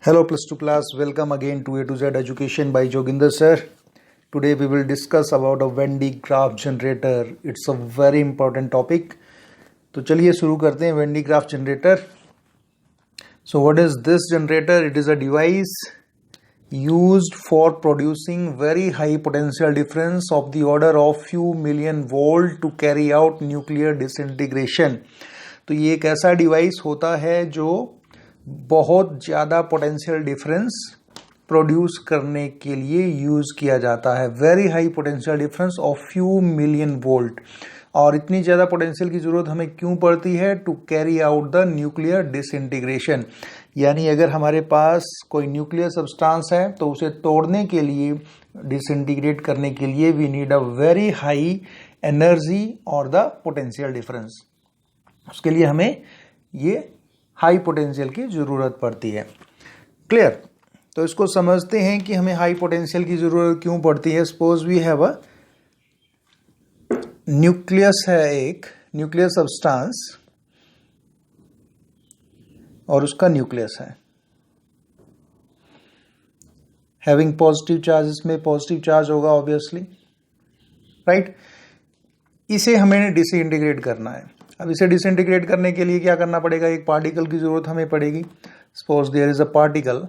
Hello plus 2 class, welcome again to A to Z Education by Joginder sir. Today we will discuss about a Venn diagram generator. It's a very important topic. तो चलिए शुरू करते हैं Venn diagram generator. So what is this generator? It is a device used for producing very high potential difference of the order of few million volt to carry out nuclear disintegration. तो ये एक ऐसा device होता है जो बहुत ज़्यादा potential difference produce करने के लिए यूज़ किया जाता है. Very high potential difference of few million volt. और इतनी ज़्यादा पोटेंशियल की ज़रूरत हमें क्यों पड़ती है? To carry out the nuclear disintegration. यानी अगर हमारे पास कोई न्यूक्लियर सब्सटेंस है तो उसे तोड़ने के लिए, डिसइंटीग्रेट करने के लिए we need a very high energy और द पोटेंशियल डिफरेंस. उसके लिए हमें ये हाई पोटेंशियल की ज़रूरत पड़ती है. क्लियर? तो इसको समझते हैं कि हमें हाई पोटेंशियल की ज़रूरत क्यों पड़ती है. Suppose we have a nucleus है, एक न्यूक्लियर सब्सटेंस और उसका न्यूक्लियस है हैविंग पॉजिटिव चार्ज. इसमें पॉजिटिव चार्ज होगा ऑब्वियसली, राइट. इसे हमें डिसइंटीग्रेट करना है. अब इसे डिसइंटीग्रेट करने के लिए क्या करना पड़ेगा? एक पार्टिकल की जरूरत हमें पड़ेगी. Suppose there is a particle,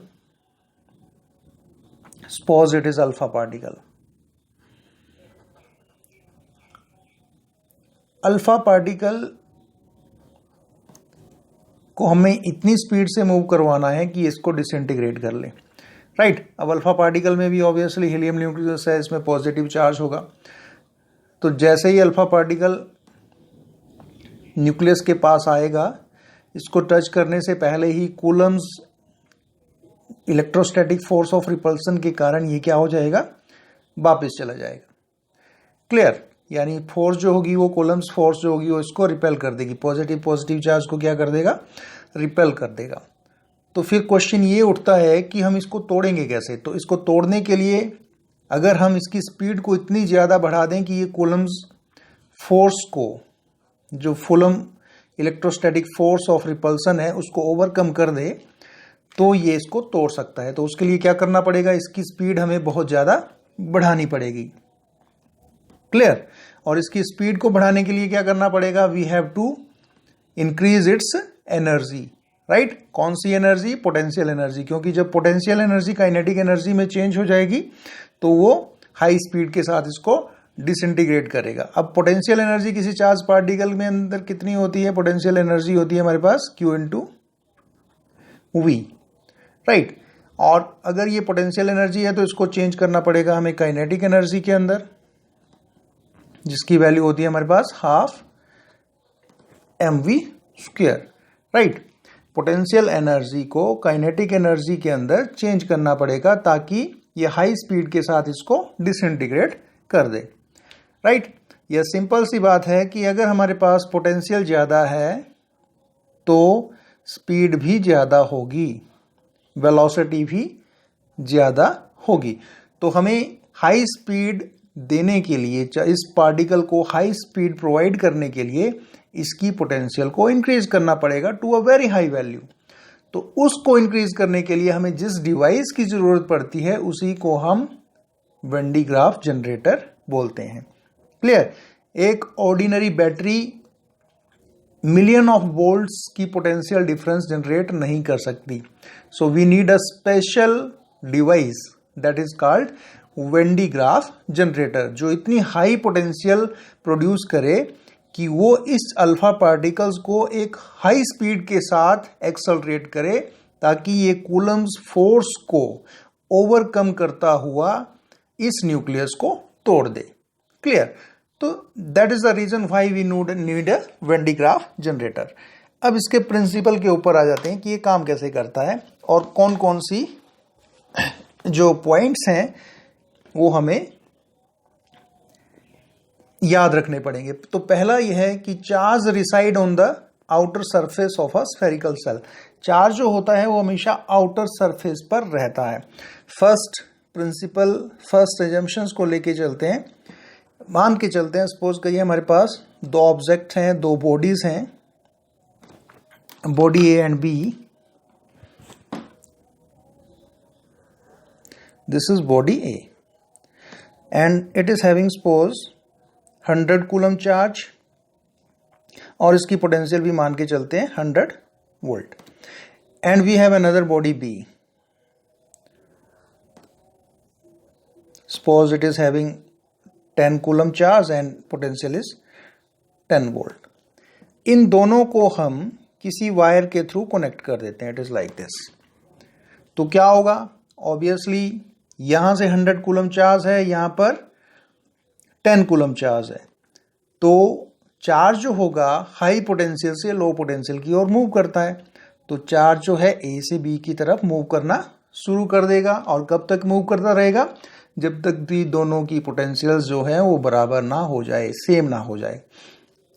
suppose it is alpha particle. Alpha particle को हमें इतनी स्पीड से मूव करवाना है कि इसको डिसइंटीग्रेट कर ले, राइट. अब अल्फा पार्टिकल में भी ऑब्वियसली हीलियम न्यूक्लियस है, इसमें पॉजिटिव चार्ज होगा. तो जैसे ही अल्फा पार्टिकल न्यूक्लियस के पास आएगा, इसको टच करने से पहले ही Coulomb's electrostatic force of repulsion के कारण ये क्या हो जाएगा? वापस चला जाएगा. क्लियर? यानी फोर्स जो होगी वो कूलम्स फोर्स जो होगी वो इसको रिपेल कर देगी. पॉजिटिव चार्ज को क्या कर देगा? रिपेल कर देगा. तो फिर क्वेश्चन ये उठता है कि हम इसको तोड़ेंगे कैसे. तो इसको तोड़ने के लिए अगर हम इसकी स्पीड को इतनी ज़्यादा बढ़ा दें कि ये कूलम्स फोर्स को, जो coulomb electrostatic force of repulsion है, उसको ओवरकम कर दे, तो ये इसको तोड़ सकता है. तो उसके लिए क्या करना पड़ेगा? इसकी स्पीड हमें बहुत ज़्यादा बढ़ानी पड़ेगी. क्लियर? और इसकी स्पीड को बढ़ाने के लिए क्या करना पड़ेगा? We have to increase its energy, right. कौन सी एनर्जी? Potential energy. क्योंकि जब पोटेंशियल एनर्जी काइनेटिक एनर्जी में चेंज हो जाएगी तो वो हाई स्पीड के साथ इसको डिसइंटीग्रेट करेगा. अब पोटेंशियल एनर्जी किसी चार्ज पार्टिकल में अंदर कितनी होती है? पोटेंशियल एनर्जी होती है हमारे पास Q इंटू V, राइट. और अगर ये पोटेंशियल एनर्जी है तो इसको चेंज करना पड़ेगा हमें काइनेटिक एनर्जी के अंदर, जिसकी वैल्यू होती है हमारे पास half mv square, right. Potential energy को काइनेटिक एनर्जी के अंदर चेंज करना पड़ेगा ताकि ये हाई स्पीड के साथ इसको डिसइंटीग्रेट कर दे, राइट. यह सिंपल सी बात है कि अगर हमारे पास पोटेंशियल ज़्यादा है तो स्पीड भी ज़्यादा होगी, वेलोसिटी भी ज़्यादा होगी. तो हमें हाई स्पीड देने के लिए, इस पार्टिकल को हाई स्पीड प्रोवाइड करने के लिए इसकी पोटेंशियल को इंक्रीज करना पड़ेगा to a very high value. तो उसको इंक्रीज करने के लिए हमें जिस डिवाइस की ज़रूरत पड़ती है उसी को हम वेन डिग्राम जनरेटर बोलते हैं. क्लियर? एक ordinary battery million of volts की पोटेंशियल डिफरेंस जनरेट नहीं कर सकती. So we need a special device that is called Van de Graaff generator, जो इतनी हाई पोटेंशियल प्रोड्यूस करे कि वो इस अल्फा पार्टिकल्स को एक हाई स्पीड के साथ एक्सेलरेट करे ताकि ये कूलम्स फोर्स को ओवरकम करता हुआ इस न्यूक्लियस को तोड़ दे. क्लियर? तो that is the reason why we need a Van de Graaff generator. अब इसके प्रिंसिपल के ऊपर आ जाते हैं कि ये काम कैसे करता है और कौन कौन सी जो पॉइंट्स हैं वो हमें याद रखने पड़ेंगे. तो पहला यह है कि charge reside on the outer surface of a spherical shell. Charge जो होता है वो हमेशा आउटर सरफेस पर रहता है. फर्स्ट प्रिंसिपल, फर्स्ट एजम्पशंस को लेके चलते हैं, मान के चलते हैं. सपोज करिए हमारे पास दो ऑब्जेक्ट हैं, दो बॉडीज हैं, body A and B. This is body A and it is having suppose 100 coulomb charge और इसकी पोटेंशियल भी मान के चलते हैं 100 volt and we have another body B, suppose it is having 10 coulomb charge and potential is 10 volt. इन दोनों को हम किसी वायर के थ्रू कनेक्ट कर देते हैं, इट इज लाइक दिस। तो क्या होगा, ऑब्वियसली यहां से 100 कूलम चार्ज है, यहां पर 10 कूलम चार्ज है, तो चार्ज जो होगा हाई पोटेंशियल से लो पोटेंशियल की ओर मूव करता है। तो चार्ज जो है ए से बी की तरफ मूव करना शुरू कर देगा और कब तक मूव करता रहेगा, जब तक भी दोनों की पोटेंशियल जो है वो बराबर ना हो जाए, सेम ना हो जाए।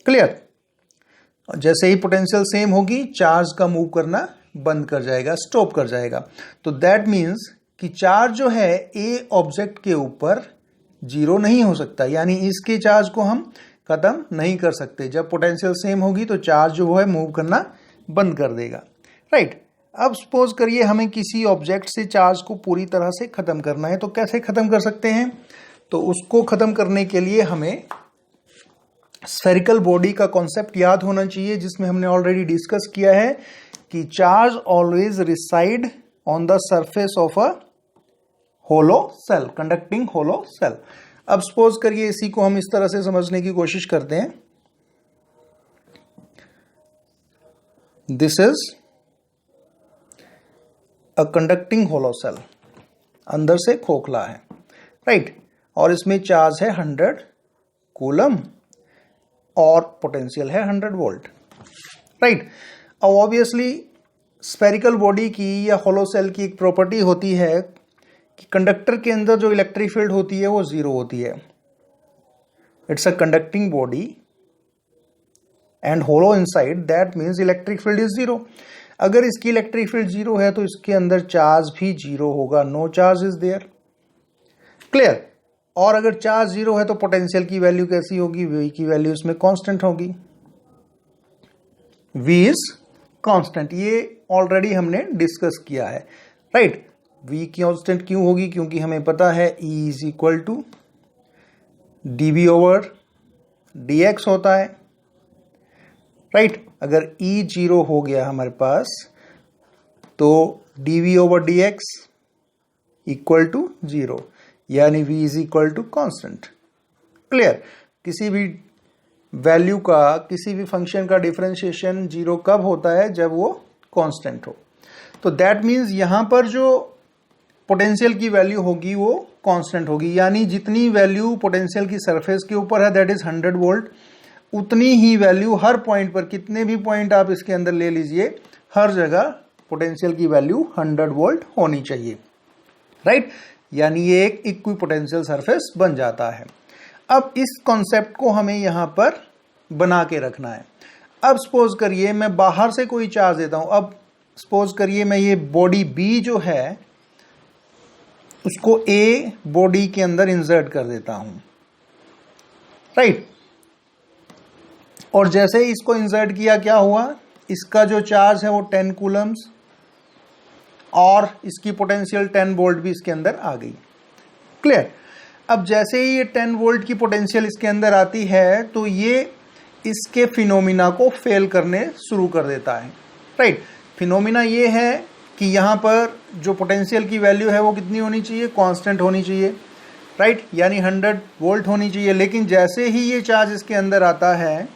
क्लियर? जैसे ही पोटेंशियल सेम होगी चार्ज का मूव करना बंद कर जाएगा, स्टॉप कर जाएगा। तो दैट मीन्स कि चार्ज जो है ए ऑब्जेक्ट के ऊपर जीरो नहीं हो सकता, यानी इसके चार्ज को हम खत्म नहीं कर सकते। जब पोटेंशियल सेम होगी तो चार्ज जो है मूव करना बंद कर देगा, राइट। अब सपोज करिए हमें किसी ऑब्जेक्ट से चार्ज को पूरी तरह से खत्म करना है, तो कैसे खत्म कर सकते हैं? तो उसको खत्म करने के लिए हमें स्फेरिकल बॉडी का कॉन्सेप्ट याद होना चाहिए, जिसमें हमने ऑलरेडी डिस्कस किया है कि charge always reside on the surface of a hollow shell, conducting hollow shell. अब सपोज करिए इसी को हम इस तरह से समझने की कोशिश करते हैं, this is a conducting hollow shell, अंदर से खोखला है, राइट, और इसमें चार्ज है 100 कूलम और पोटेंशियल है 100 वोल्ट, राइट। अब ऑब्वियसली स्फेरिकल बॉडी की या होलो सेल की एक प्रॉपर्टी होती है कि कंडक्टर के अंदर जो इलेक्ट्रिक फील्ड होती है वो जीरो होती है। It's a conducting body and hollow inside, that means electric field is zero. अगर इसकी इलेक्ट्रिक फील्ड जीरो है तो इसके अंदर चार्ज भी जीरो होगा, no charge is there. Clear? और अगर चार्ज जीरो है तो पोटेंशियल की वैल्यू कैसी होगी? V की वैल्यू इसमें कांस्टेंट होगी, V इज कांस्टेंट। ये ऑलरेडी हमने डिस्कस किया है, राइट। V कांस्टेंट क्यों होगी? क्योंकि हमें पता है E is equal to dV over dx होता है, राइट। अगर E जीरो हो गया हमारे पास तो dV over dx equal to zero, यानी V is equal to constant. Clear? किसी भी वैल्यू का, किसी भी फंक्शन का डिफरेंशिएशन जीरो कब होता है? जब वो कांस्टेंट हो। तो दैट मीन्स यहां पर जो पोटेंशियल की वैल्यू होगी वो कांस्टेंट होगी, यानी जितनी वैल्यू पोटेंशियल की सरफेस के ऊपर है दैट इज 100 वोल्ट, उतनी ही वैल्यू हर पॉइंट पर, कितने भी पॉइंट आप इसके अंदर ले लीजिए, हर जगह पोटेंशियल की वैल्यू 100 वोल्ट होनी चाहिए, राइट। यानी ये एक इक्विपोटेंशियल सरफेस बन जाता है। अब इस कॉन्सेप्ट को हमें यहां पर बना के रखना है। अब सपोज करिए मैं बाहर से कोई चार्ज देता हूं। अब सपोज करिए मैं ये बॉडी बी जो है उसको ए बॉडी के अंदर इंसर्ट कर देता हूं, राइट। और जैसे ही इसको इंसर्ट किया क्या हुआ? इसका जो चार्ज है वो 10 कूलम्स और इसकी पोटेंशियल 10 वोल्ट भी इसके अंदर आ गई। क्लियर? अब जैसे ही ये 10 वोल्ट की पोटेंशियल इसके अंदर आती है तो ये इसके फिनोमिना को फेल करने शुरू कर देता है, राइट। फिनोमिना ये है कि यहाँ पर जो पोटेंशियल की वैल्यू है वो कितनी होनी चाहिए? कांस्टेंट होनी चाहिए, राइट, यानी 100 वोल्ट होनी चाहिए। लेकिन जैसे ही ये चार्ज इसके अंदर आता है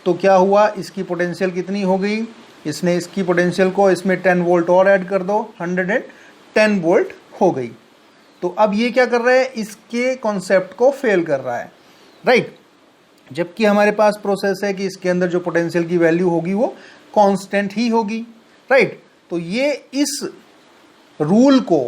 तो क्या हुआ? इसकी पोटेंशियल कितनी हो गई? इसने इसकी पोटेंशियल को इसमें 10 वोल्ट और ऐड कर दो, 110 वोल्ट हो गई। तो अब ये क्या कर रहा है? इसके कॉन्सेप्ट को फेल कर रहा है, राइट। जबकि हमारे पास प्रोसेस है कि इसके अंदर जो पोटेंशियल की वैल्यू होगी वो कांस्टेंट ही होगी, राइट। तो ये इस रूल को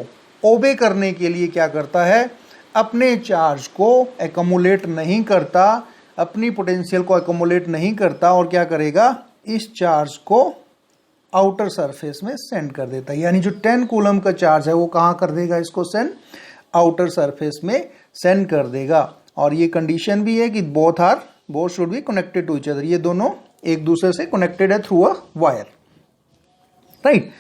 ओबे करने के लिए क्या करता है? अपने चार्ज को एक्यूमुलेट नहीं करता, अपनी पोटेंशियल को एक्यूमुलेट नहीं करता, और क्या करेगा? इस चार्ज को आउटर सरफेस में सेंड कर देता है। यानी जो 10 कूलम का चार्ज है वो कहाँ कर देगा? इसको सेंड आउटर सरफेस में सेंड कर देगा। और ये कंडीशन भी है कि both should be connected to each other, ये दोनों एक दूसरे से कनेक्टेड है थ्रू अ वायर, राइट।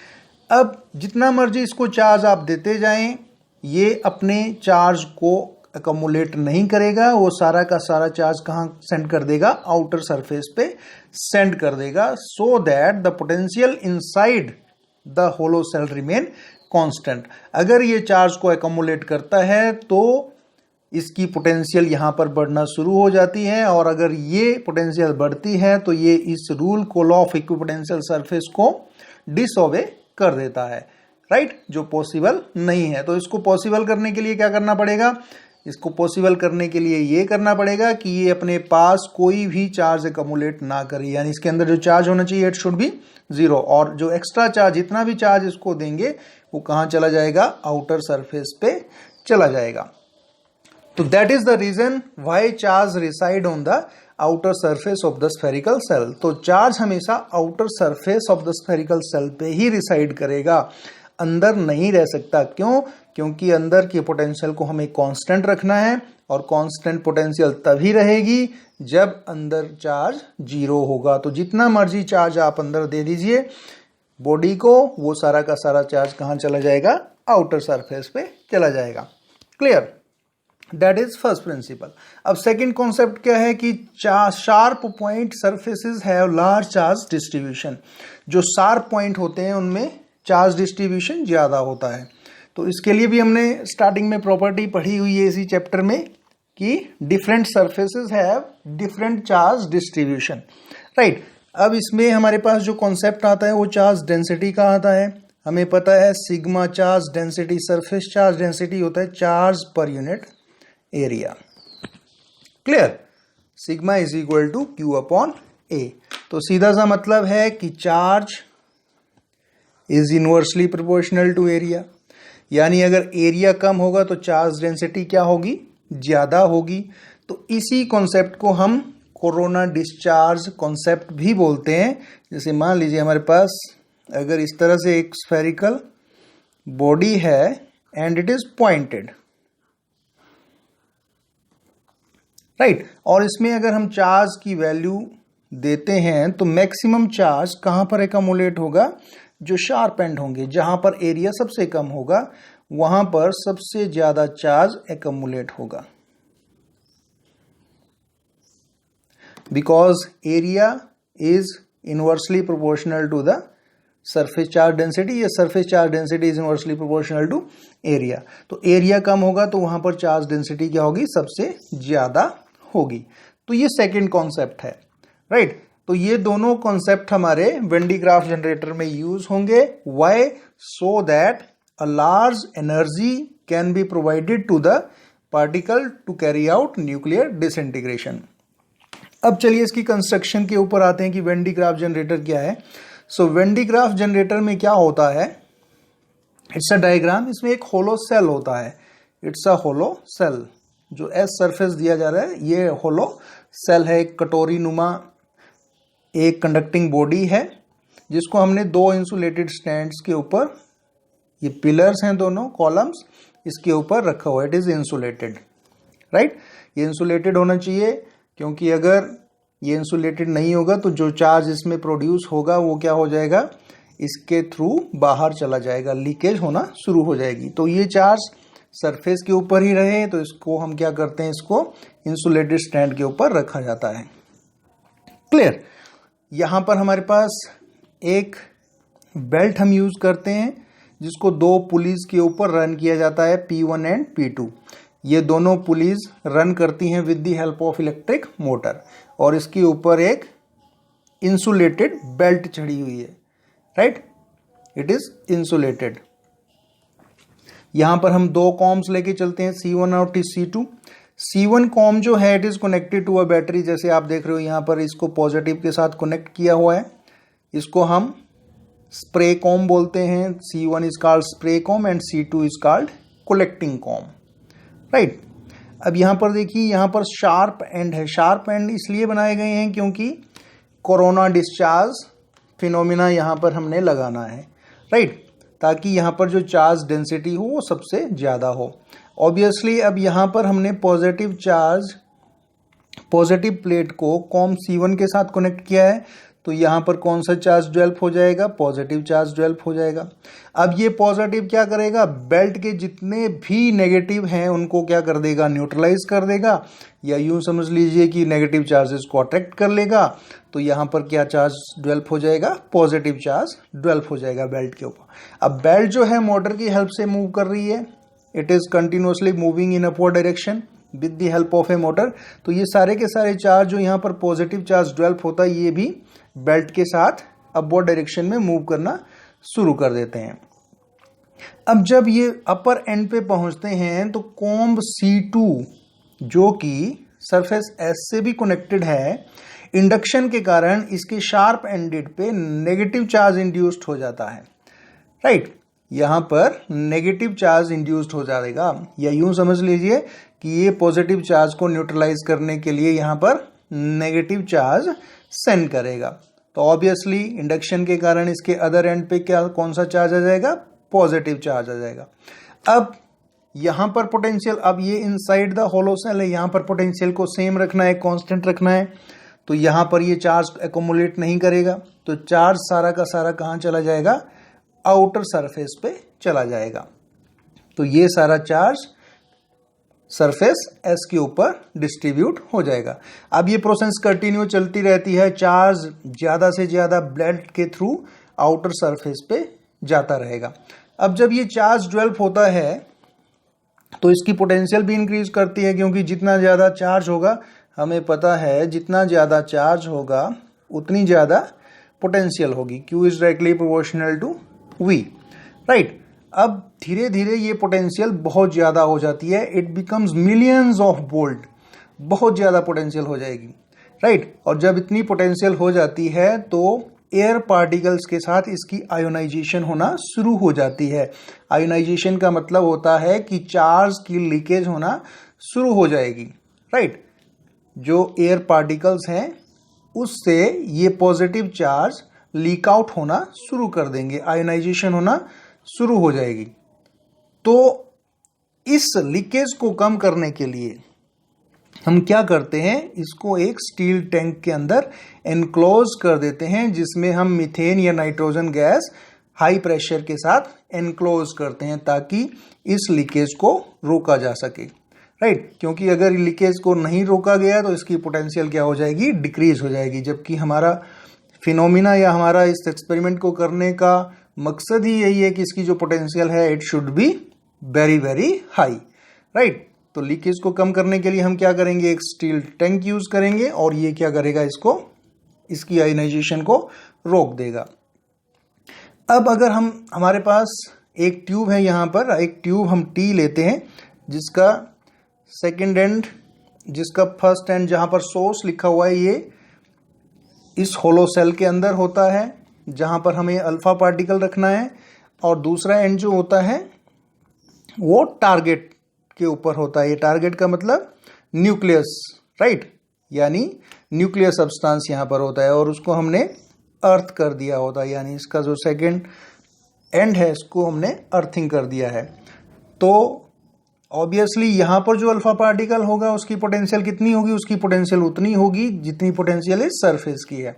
अब जितना मर्जी इसको चार्ज आप देते जाएं, ये अपने चार्ज को अकोमुलेट नहीं करेगा, वो सारा का सारा चार्ज कहाँ सेंड कर देगा, आउटर सरफेस पे सेंड कर देगा, so that the potential inside the hollow shell remain constant. अगर ये चार्ज को अकोमुलेट करता है तो इसकी पोटेंशियल यहाँ पर बढ़ना शुरू हो जाती है, और अगर ये पोटेंशियल बढ़ती है तो ये इस रूल को, लॉ ऑफ इक्विपोटेंशियल सरफेस को डिसओबे कर देता है, राइट, जो पॉसिबल नहीं है। तो इसको पॉसिबल करने के लिए क्या करना पड़ेगा, इसको पॉसिबल करने के लिए ये करना पड़ेगा कि ये अपने पास कोई भी चार्ज अकोमुलेट ना करे, यानी इसके अंदर जो चार्ज होना चाहिए इट शुड बी 0, और जो एक्स्ट्रा चार्ज, जितना भी चार्ज इसको देंगे वो कहाँ चला जाएगा, आउटर सरफेस पे चला जाएगा। तो that is the reason why charge reside on the outer surface of the spherical shell. तो चार्ज हमेशा outer surface of the spherical shell पे ही रिसाइड करेगा, अंदर नहीं रह सकता। क्यों? क्योंकि अंदर की पोटेंशियल को हमें कांस्टेंट रखना है, और कांस्टेंट पोटेंशियल तभी रहेगी जब अंदर चार्ज 0 होगा। तो जितना मर्जी चार्ज आप अंदर दे दीजिए बॉडी को, वो सारा का सारा चार्ज कहाँ चला जाएगा, आउटर सरफेस पे चला जाएगा। Clear? That is first principle. अब सेकंड कॉन्सेप्ट क्या है कि sharp point surfaces have large charge distribution. जो शार्प पॉइंट होते हैं उनमें चार्ज डिस्ट्रीब्यूशन ज्यादा होता है। तो इसके लिए भी हमने स्टार्टिंग में प्रॉपर्टी पढ़ी हुई है इसी चैप्टर में कि different surfaces have different charge distribution, right. अब इसमें हमारे पास जो कॉन्सेप्ट आता है वो चार्ज डेंसिटी का आता है। हमें पता है sigma charge density, surface charge density होता है charge per unit area. Clear? Sigma is equal to Q upon A. तो सीधा सा मतलब है कि charge is inversely proportional to area, यानी अगर एरिया कम होगा तो चार्ज डेंसिटी क्या होगी, ज्यादा होगी। तो इसी कॉन्सेप्ट को हम कोरोना डिस्चार्ज कॉन्सेप्ट भी बोलते हैं। जैसे मान लीजिए हमारे पास अगर इस तरह से एक स्फेरिकल बॉडी है and it is pointed, right, और इसमें अगर हम चार्ज की वैल्यू देते हैं तो मैक्सिमम चार्ज कहां पर एकमुलेट होगा, जो शार्प एंड होंगे, जहां पर एरिया सबसे कम होगा वहां पर सबसे ज्यादा चार्ज एकमुलेट होगा, because area is inversely proportional to the surface charge density, या surface charge density is inversely proportional to area. तो एरिया कम होगा तो वहां पर चार्ज डेंसिटी क्या होगी, सबसे ज्यादा होगी। तो ये सेकंड कॉन्सेप्ट है, राइट। तो ये दोनों कॉन्सेप्ट हमारे वेन डी ग्राफ जनरेटर में यूज होंगे। Why? So that a large energy can be provided to the particle to carry out nuclear disintegration. अब चलिए इसकी कंस्ट्रक्शन के ऊपर आते हैं कि वेन डी ग्राफ जनरेटर क्या है। So when de Graaff generator में क्या होता है, इट्स अ डायग्राम। इसमें एक होलो सेल होता है, इट्स अ होलो सेल। जो एस सरफेस दिया जा रहा है ये होलो सेल है, एक कटोरी नुमा एक कंडक्टिंग बॉडी है, जिसको हमने दो इंसुलेटेड स्टैंड्स के ऊपर, ये पिलर्स हैं दोनों कॉलम्स, इसके ऊपर रखा हुआ है। It is insulated, right. ये इंसुलेटेड होना चाहिए, क्योंकि अगर ये इंसुलेटेड नहीं होगा तो जो चार्ज इसमें प्रोड्यूस होगा वो क्या हो जाएगा, इसके थ्रू बाहर चला जाएगा, लीकेज होना शुरू हो जाएगी। तो ये चार्ज सरफेस के ऊपर ही रहे तो इसको हम क्या करते हैं, इसको इंसुलेटेड स्टैंड के ऊपर रखा जाता है। क्लियर? यहां पर हमारे पास एक बेल्ट हम यूज करते हैं जिसको दो पुलीज के ऊपर रन किया जाता है, P1 एंड P2। ये दोनों पुलीज रन करती हैं with the help of electric motor, और इसके ऊपर एक इंसुलेटेड बेल्ट चढ़ी हुई है, राइट। It is insulated. यहां पर हम दो कॉम्स लेके चलते हैं, C1 और C2। C1 कॉम जो है it is connected to a battery, जैसे आप देख रहे हो यहाँ पर इसको पॉजिटिव के साथ कनेक्ट किया हुआ है। इसको हम स्प्रे कॉम बोलते हैं। C1 is called spray com and C2 is called collecting com, right. अब यहाँ पर देखिए, यहाँ पर शार्प एंड है। शार्प एंड इसलिए बनाए गए हैं क्योंकि कोरोना डिस्चार्ज फिनोमिना यहाँ पर हमने लगाना है, राइट, ताकि यहाँ पर जो चार्ज डेंसिटी हो वो सबसे ज़्यादा हो। ऑब्वियसली अब यहाँ पर हमने पॉजिटिव चार्ज, पॉजिटिव प्लेट को कॉम C1 के साथ कनेक्ट किया है, तो यहाँ पर कौन सा चार्ज डेवलप हो जाएगा, पॉजिटिव चार्ज डेवलप हो जाएगा। अब ये पॉजिटिव क्या करेगा, बेल्ट के जितने भी नेगेटिव हैं उनको क्या कर देगा, न्यूट्रलाइज कर देगा, या यूं समझ लीजिए कि नेगेटिव चार्जेस को अट्रैक्ट कर लेगा। तो यहाँ पर क्या चार्ज डेवलप हो जाएगा, पॉजिटिव चार्ज डेवलप हो जाएगा बेल्ट के ऊपर। अब बेल्ट जो है मोटर की हेल्प से मूव कर रही है, it is continuously moving in upward direction with the help of A motor. तो ये सारे के सारे चार्ज जो यहाँ पर पॉजिटिव चार्ज डेवलप होता है, ये भी बेल्ट के साथ अपवर्ड डायरेक्शन में मूव करना शुरू कर देते हैं। अब जब ये अपर एंड पे पहुंचते हैं तो कॉम्ब C2 जो कि सरफेस S से भी कनेक्टेड है, इंडक्शन के कारण इसके शार्प एंडेड पे नेगेटिव चार्ज इंड्यूस्ड हो जाता है, राइट। यहाँ पर नेगेटिव चार्ज इंड्यूस्ड हो जाएगा, या यूं समझ लीजिए कि ये पॉजिटिव चार्ज को न्यूट्रलाइज करने के लिए यहाँ पर नेगेटिव चार्ज सेंड करेगा। तो ऑब्वियसली इंडक्शन के कारण इसके अदर एंड पे क्या कौन सा चार्ज आ जाएगा, पॉजिटिव चार्ज आ जाएगा। अब यहाँ पर पोटेंशियल, अब ये इनसाइड द होलो सेल है, यहाँ पर पोटेंशियल को सेम रखना है, कांस्टेंट रखना है। तो यहाँ पर ये चार्ज एकोमुलेट नहीं करेगा, तो चार्ज सारा का सारा कहाँ चला जाएगा, आउटर सरफेस पे चला जाएगा। तो ये सारा चार्ज सरफेस S के ऊपर डिस्ट्रीब्यूट हो जाएगा। अब ये प्रोसेस कंटिन्यू चलती रहती है, चार्ज ज्यादा से ज्यादा बेल्ट के थ्रू आउटर सरफेस पे जाता रहेगा। अब जब ये चार्ज डेवलप होता है तो इसकी पोटेंशियल भी इंक्रीज करती है, क्योंकि जितना ज्यादा चार्ज होगा, हमें पता है जितना ज्यादा चार्ज होगा उतनी ज्यादा पोटेंशियल होगी। Q is directly proportional to V, right. अब धीरे धीरे ये पोटेंशियल बहुत ज्यादा हो जाती है, it becomes millions of volt, बहुत ज्यादा पोटेंशियल हो जाएगी, राइट। और जब इतनी पोटेंशियल हो जाती है तो एयर पार्टिकल्स के साथ इसकी आयोनाइजेशन होना शुरू हो जाती है। आयोनाइजेशन का मतलब होता है कि चार्ज की लीकेज होना शुरू हो जाएगी, राइट। जो एयर पार्टिकल्स हैं उससे ये पॉजिटिव चार्ज लीक आउट होना शुरू कर देंगे, आयोनाइजेशन होना शुरू हो जाएगी। तो इस लीकेज को कम करने के लिए हम क्या करते हैं, इसको एक स्टील टैंक के अंदर एनक्लोज कर देते हैं, जिसमें हम मीथेन या नाइट्रोजन गैस हाई प्रेशर के साथ एनक्लोज करते हैं, ताकि इस लीकेज को रोका जा सके, राइट। क्योंकि अगर लीकेज को नहीं रोका गया तो इसकी पोटेंशियल क्या हो जाएगी, डिक्रीज हो जाएगी। जबकि हमारा फिनोमिना या हमारा इस एक्सपेरिमेंट को करने का मकसद ही यही है कि इसकी जो पोटेंशियल है it should be very very high, right. तो लीकेज को कम करने के लिए हम क्या करेंगे, एक स्टील टैंक यूज करेंगे, और ये क्या करेगा, इसको, इसकी आयोनाइजेशन को रोक देगा। अब अगर हमारे पास एक ट्यूब है, यहाँ पर एक ट्यूब हम T लेते हैं, जिसका सेकेंड एंड, जिसका फर्स्ट एंड जहां पर सोर्स लिखा हुआ है, ये इस होलो सेल के अंदर होता है, जहां पर हमें अल्फा पार्टिकल रखना है, और दूसरा एंड जो होता है वो टारगेट के ऊपर होता है। ये टारगेट का मतलब न्यूक्लियस, राइट, यानी न्यूक्लियर सब्सटेंस यहाँ पर होता है, और उसको हमने अर्थ कर दिया होता है, यानी इसका जो सेकेंड एंड है इसको हमने अर्थिंग कर दिया है। तो ऑब्वियसली यहाँ पर जो अल्फा पार्टिकल होगा उसकी पोटेंशियल कितनी होगी, उसकी पोटेंशियल उतनी होगी जितनी पोटेंशियल इस सरफेस की है,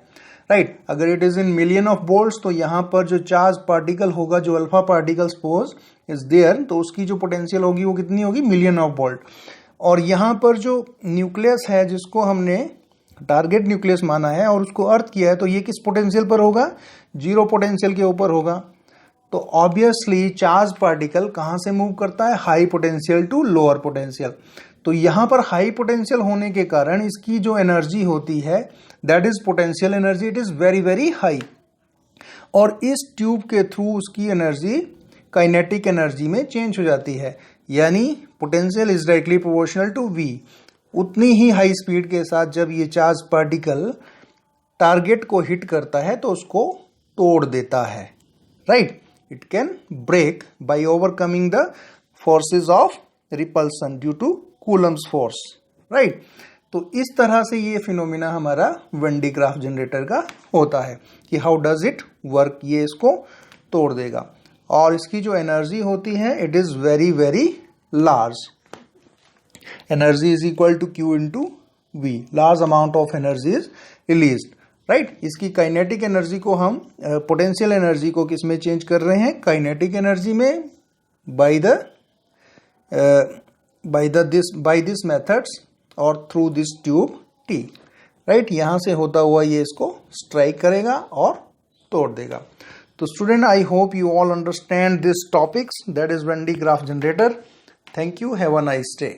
राइट। अगर it is in million of volts तो यहाँ पर जो चार्ज पार्टिकल होगा, जो alpha particle suppose is there, तो उसकी जो पोटेंशियल होगी वो कितनी होगी, मिलियन ऑफ वोल्ट। और यहाँ पर जो न्यूक्लियस है, जिसको हमने टारगेट न्यूक्लियस माना है और उसको अर्थ किया है, तो ये किस पोटेंशियल पर होगा, जीरो पोटेंशियल के ऊपर होगा। तो ऑब्वियसली चार्ज पार्टिकल कहां से मूव करता है, high potential to lower potential. तो यहां पर हाई पोटेंशियल होने के कारण इसकी जो एनर्जी होती है, that is potential energy, it is very very high. और इस ट्यूब के थ्रू उसकी एनर्जी काइनेटिक एनर्जी में चेंज हो जाती है, यानी potential is directly proportional to V। उतनी ही हाई स्पीड के साथ जब ये चार्ज पार्टिकल टारगेट को हिट करता है तो उसको तोड़ देता है, right. It can break by overcoming the forces of repulsion due to Coulomb's force, right? तो इस तरह से ये फिनोमिना हमारा वेन डी ग्राफ जनरेटर का होता है कि हाउ डज इट वर्क, ये इसको तोड़ देगा। और इसकी जो एनर्जी होती है it is very very large, energy is equal to Q into V, large amount of energy is released. Right. इसकी काइनेटिक एनर्जी को हम पोटेंशियल एनर्जी को किस में चेंज कर रहे हैं, काइनेटिक एनर्जी में, बाय दिस मेथड्स और through this tube T, right. यहां से होता हुआ ये इसको स्ट्राइक करेगा और तोड़ देगा। तो student, I hope you all understand this topics, that is Venn diagram generator. Thank you. Have a nice day.